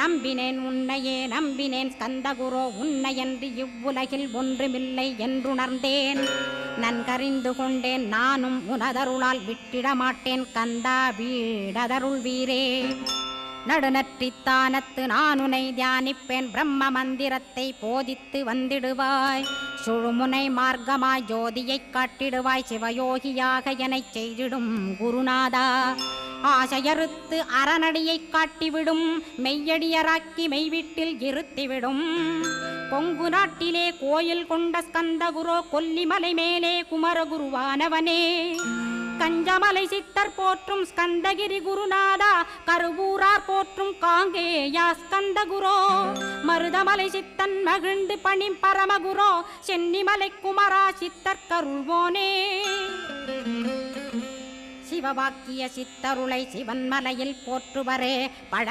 நம்பினேன் உன்னையே நம்பினேன் ஸ்கந்தகுரோ உன்னையன்றி இவ்வுலகில் ஒன்றுமில்லை என்றுணர்ந்தேன். நன்கறிந்து கொண்டேன் நானும் உனதருளால் விட்டிட மாட்டேன் கந்தா வீடதருள் வீரே. நடுநற்றித்தானத்து நானுனை தியானிப்பேன் பிரம்ம மந்திரத்தை போதித்து வந்திடுவாய். சுழுமுனை மார்க்கமாய் ஜோதியைக் காட்டிடுவாய் சிவயோகியாக எனச் செய்திடும் குருநாதா. ஆசையறுத்து அறநடியைக் காட்டிவிடும் மெய்யடியராக்கி மெய்வீட்டில் இருத்திவிடும். கொங்கு நாட்டிலே கோயில் கொண்ட ஸ்கந்தகுரோ கொல்லிமலை மேலே குமரகுருவானவனே. கஞ்சமலை சித்தர் போற்றும் ஸ்கந்தகிரி குருநாதா கருவூரார் போற்றும் காங்கேயா ஸ்கந்தகுரோ. மருதமலை சித்தன் மகிழ்ந்து பணி பரமகுரோ சென்னிமலை குமரா சித்தர் கருள்வோனே. சிவவாக்கிய சித்தருளை சிவன்மலையில் போற்றுவரே பழ